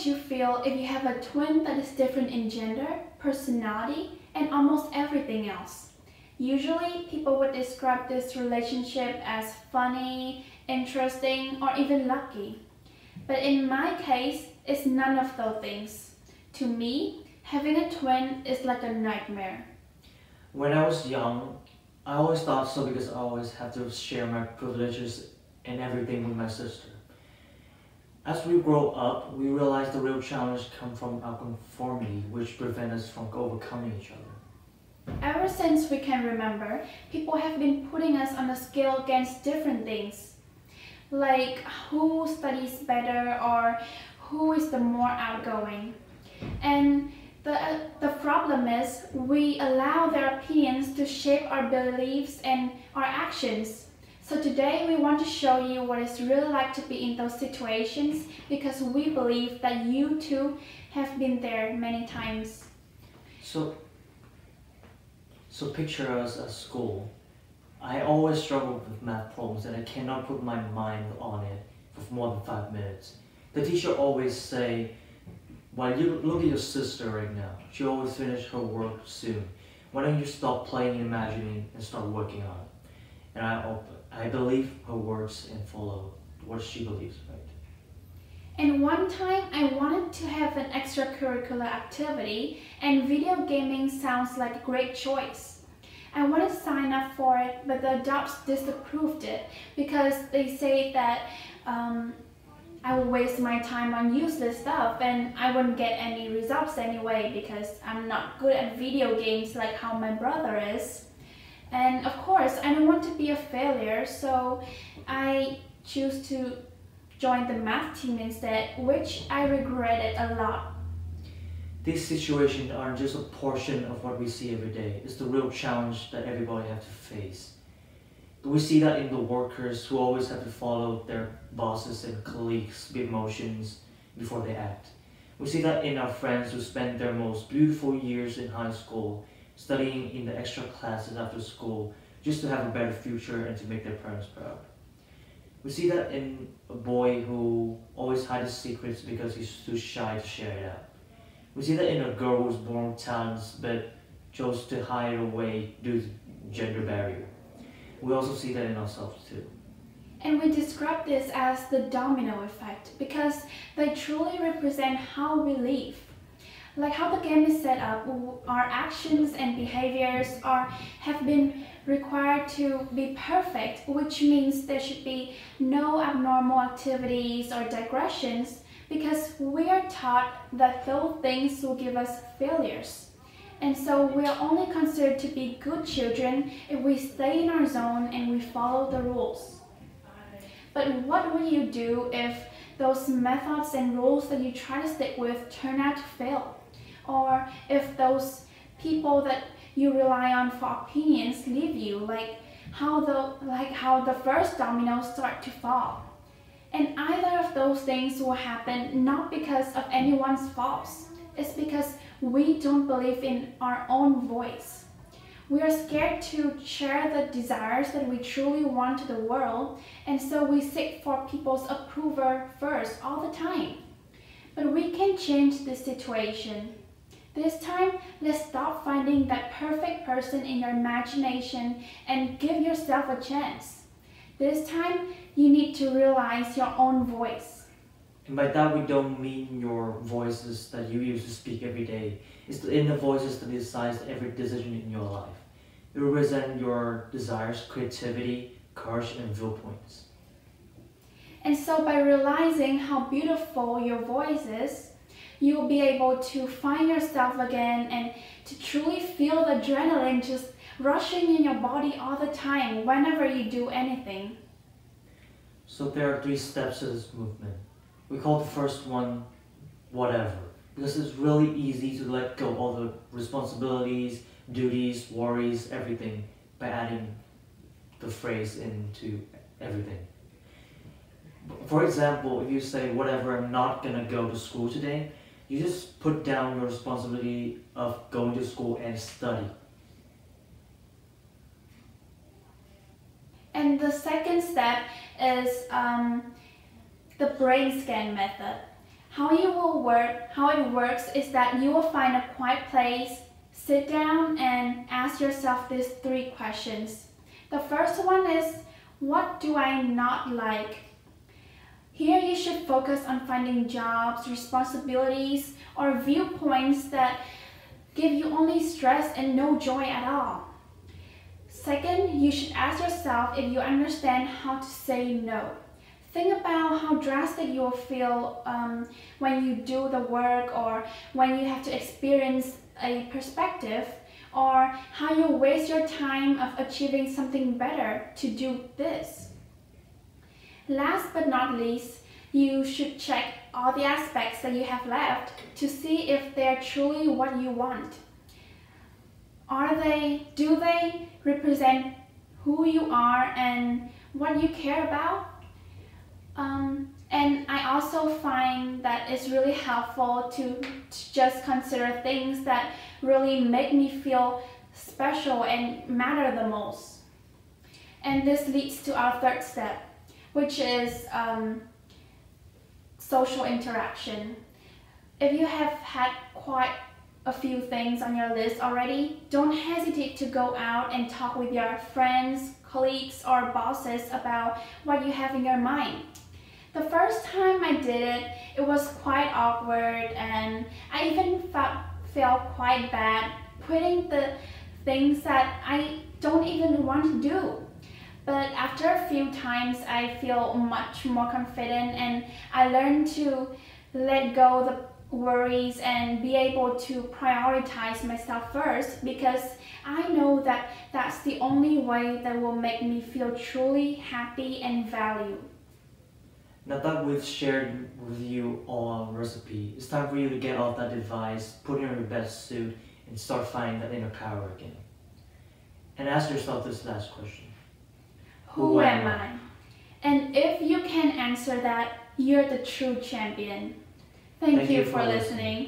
you feel if you have a twin that is different in gender, personality, and almost everything else? Usually, people would describe this relationship as funny, interesting, or even lucky. But in my case, it's none of those things. To me, having a twin is like a nightmare. When I was young, I always thought so because I always had to share my privileges and everything with my sister. As we grow up, we realize the real challenge comes from our conformity, which prevents us from overcoming each other. Ever since we can remember, people have been putting us on a scale against different things, like who studies better or who is the more outgoing. And the problem is we allow their opinions to shape our beliefs and our actions. So today we want to show you what it's really like to be in those situations because we believe that you too have been there many times. So picture us at school. I always struggle with math problems and I cannot put my mind on it for more than 5 minutes. The teacher always say, "Well, you look at your sister right now. She always finish her work soon. Why don't you stop playing and imagining and start working on it?" And I believe her words and follow what she believes, right? And one time I wanted to have an extracurricular activity and video gaming sounds like a great choice. I wanted to sign up for it, but the adults disapproved it because they say that I would waste my time on useless stuff and I wouldn't get any results anyway because I'm not good at video games like how my brother is. And of course, I don't want to be a failure, so I choose to join the math team instead, which I regretted a lot. These situations aren't just a portion of what we see every day. It's the real challenge that everybody has to face. We see that in the workers who always have to follow their bosses and colleagues' emotions before they act. We see that in our friends who spend their most beautiful years in high school studying in the extra classes after school just to have a better future and to make their parents proud. We see that in a boy who always hides his secrets because he's too shy to share it out. We see that in a girl who's born with talents but chose to hide it away due to gender barrier. We also see that in ourselves too. And we describe this as the domino effect because they truly represent how we live. Like how the game is set up, our actions and behaviors have been required to be perfect, which means there should be no abnormal activities or digressions because we are taught that those things will give us failures. And so we are only considered to be good children if we stay in our zone and we follow the rules. But what will you do if those methods and rules that you try to stick with turn out to fail? Or if those people that you rely on for opinions leave you, like how the first dominoes start to fall. And either of those things will happen not because of anyone's faults. It's because we don't believe in our own voice. We are scared to share the desires that we truly want to the world, and so we seek for people's approval first all the time. But we can change this situation. This time, let's stop finding that perfect person in your imagination and give yourself a chance. This time, you need to realize your own voice. And by that we don't mean your voices that you use to speak every day. It's the inner voices that decides every decision in your life. It represents your desires, creativity, courage, and viewpoints. And so by realizing how beautiful your voice is, you will be able to find yourself again and to truly feel the adrenaline just rushing in your body all the time whenever you do anything. So there are 3 steps to this movement. We call the first one, whatever, because it's really easy to let go of all the responsibilities, duties, worries, everything by adding the phrase into everything. For example, if you say, whatever, I'm not gonna go to school today, you just put down your responsibility of going to school and study. And the second step is the brain scan method. How it works is that you will find a quiet place, sit down and ask yourself these 3 questions. The first one is, what do I not like? Here you should focus on finding jobs, responsibilities, or viewpoints that give you only stress and no joy at all. Second, you should ask yourself if you understand how to say no. Think about how drastic you will feel when you do the work, or when you have to experience a perspective, or how you waste your time of achieving something better to do this. Last but not least, you should check all the aspects that you have left to see if they're truly what you want. Do they represent who you are and what you care about? And I also find that it's really helpful to just consider things that really make me feel special and matter the most. And this leads to our 3rd step, which is social interaction. If you have had quite a few things on your list already, don't hesitate to go out and talk with your friends, colleagues, or bosses about what you have in your mind. The first time I did it, it was quite awkward, and I even felt quite bad quitting the things that I don't even want to do. But after a few times, I feel much more confident, and I learned to let go the worries and be able to prioritize myself first, because I know that that's the only way that will make me feel truly happy and valued. Now that we've shared with you all our recipe, it's time for you to get off that device, put on your best suit, and start finding that inner power again. And ask yourself this last question. Who am I? And if you can answer that, you're the true champion. Thank you for listening.